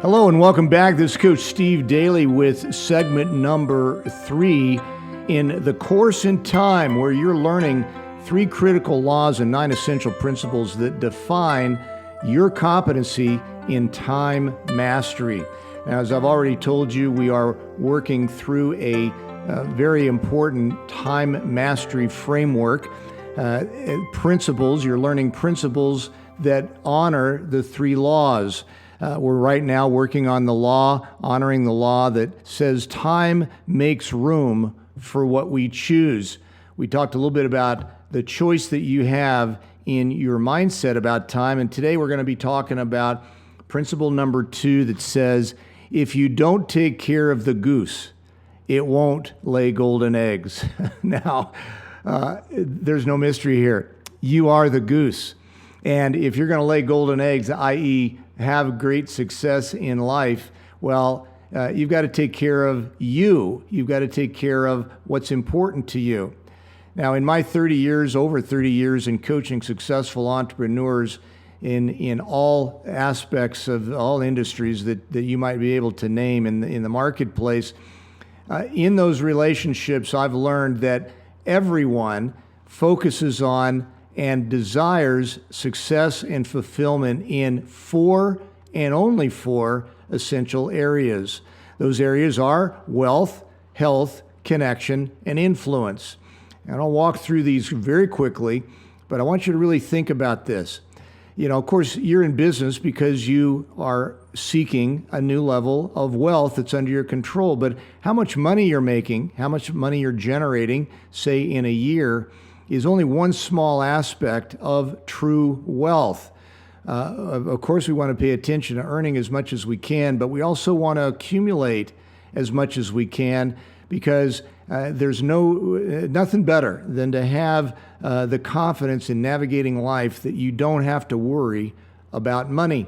Hello and welcome back. This is Coach Steve Daly with segment number 3 in the course in time, where you're learning 3 critical laws and 9 essential principles that define your competency in time mastery. Now, as I've already told you, we are working through a very important time mastery framework. Principles, you're learning principles that honor the 3 laws. We're right now working on honoring the law that says time makes room for what we choose. We talked a little bit about the choice that you have in your mindset about time, and today we're going to be talking about principle number 2 that says, if you don't take care of the goose, it won't lay golden eggs. Now, there's no mystery here. You are the goose. And if you're going to lay golden eggs, i.e., have great success in life, well, you've got to take care of you. You've got to take care of what's important to you. Now, in my over 30 years in coaching successful entrepreneurs in all aspects of all industries that you might be able to name in the marketplace, in those relationships, I've learned that everyone focuses on and desires success and fulfillment in 4 and only 4 essential areas. Those areas are wealth, health, connection, and influence. And I'll walk through these very quickly, but I want you to really think about this. Of course, you're in business because you are seeking a new level of wealth that's under your control. But how much money you're making, how much money you're generating, say in a year, is only one small aspect of true wealth. Of course, we want to pay attention to earning as much as we can, but we also want to accumulate as much as we can, because there's nothing better than to have the confidence in navigating life that you don't have to worry about money.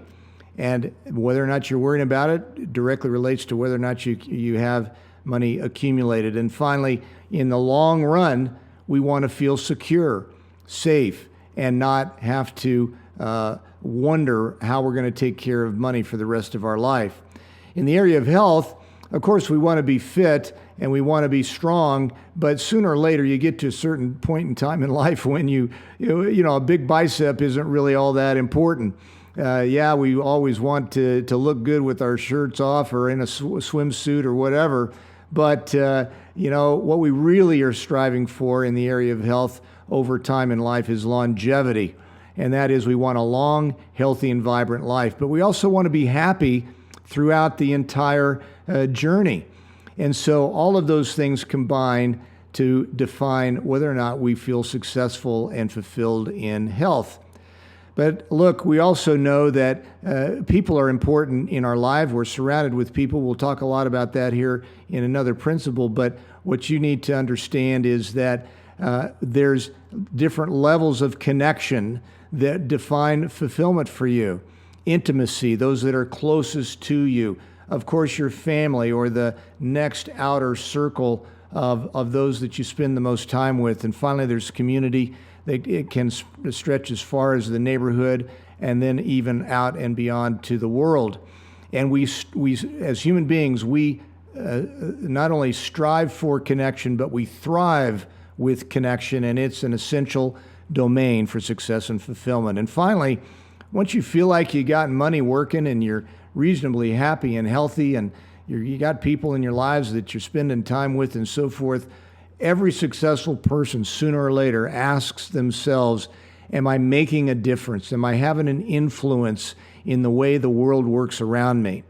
And whether or not you're worrying about it directly relates to whether or not you have money accumulated. And finally, in the long run, we want to feel secure, safe, and not have to wonder how we're going to take care of money for the rest of our life. In the area of health, of course, we want to be fit and we want to be strong, but sooner or later you get to a certain point in time in life when a big bicep isn't really all that important. We always want to look good with our shirts off or in a swimsuit or whatever, but what we really are striving for in the area of health over time in life is longevity. And that is, we want a long, healthy, and vibrant life. But we also want to be happy throughout the entire journey. And so all of those things combine to define whether or not we feel successful and fulfilled in health. But look, we also know that people are important in our life. We're surrounded with people. We'll talk a lot about that here in another principle. But what you need to understand is that there's different levels of connection that define fulfillment for you. Intimacy, those that are closest to you. Of course, your family or the next outer circle of those that you spend the most time with. And finally, there's community. It can stretch as far as the neighborhood and then even out and beyond to the world. And we as human beings, we not only strive for connection, but we thrive with connection, and it's an essential domain for success and fulfillment. And finally, once you feel like you got money working and you're reasonably happy and healthy and you got people in your lives that you're spending time with and so forth, every successful person sooner or later asks themselves, am I making a difference? Am I having an influence in the way the world works around me?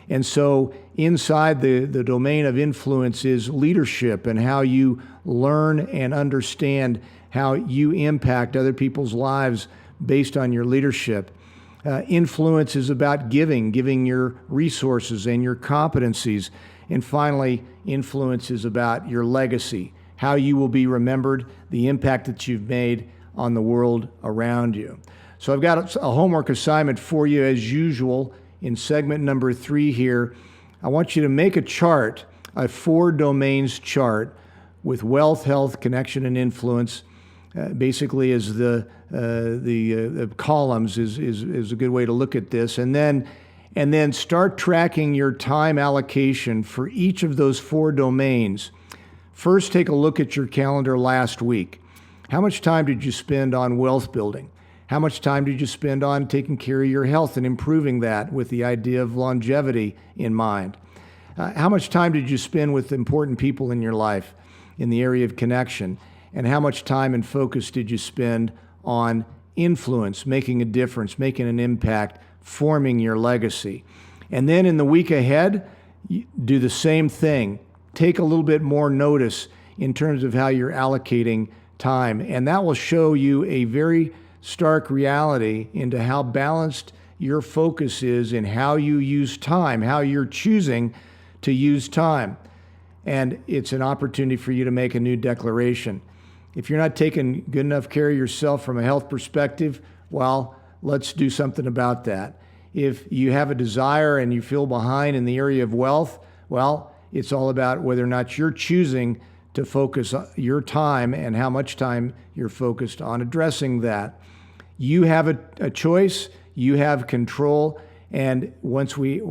And so inside the domain of influence is leadership and how you learn and understand how you impact other people's lives based on your leadership. Influence is about giving your resources and your competencies. And finally, influence is about your legacy, how you will be remembered, the impact that you've made on the world around you. So I've got a homework assignment for you as usual in segment number 3 here. I want you to make a chart, a 4 domains chart with wealth, health, connection, and influence. Basically, as the columns is a good way to look at this. And then and then start tracking your time allocation for each of those 4 domains. First, take a look at your calendar last week. How much time did you spend on wealth building? How much time did you spend on taking care of your health and improving that with the idea of longevity in mind? How much time did you spend with important people in your life in the area of connection? And how much time and focus did you spend on influence, making a difference, making an impact, forming your legacy? And then in the week ahead, do the same thing. Take a little bit more notice in terms of how you're allocating time. And that will show you a very stark reality into how balanced your focus is in how you use time, how you're choosing to use time. And it's an opportunity for you to make a new declaration. If you're not taking good enough care of yourself from a health perspective, well, let's do something about that. If you have a desire and you feel behind in the area of wealth, well, it's all about whether or not you're choosing to focus your time and how much time you're focused on addressing that. You have a choice, you have control, and once we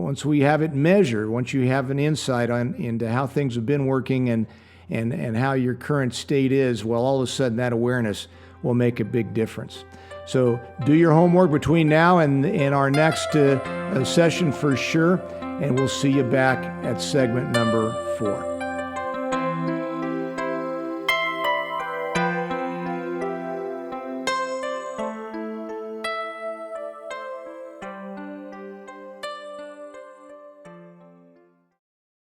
have it measured, once you have an insight into how things have been working and how your current state is, well, all of a sudden that awareness will make a big difference. So do your homework between now and our next session for sure, and we'll see you back at segment number 4.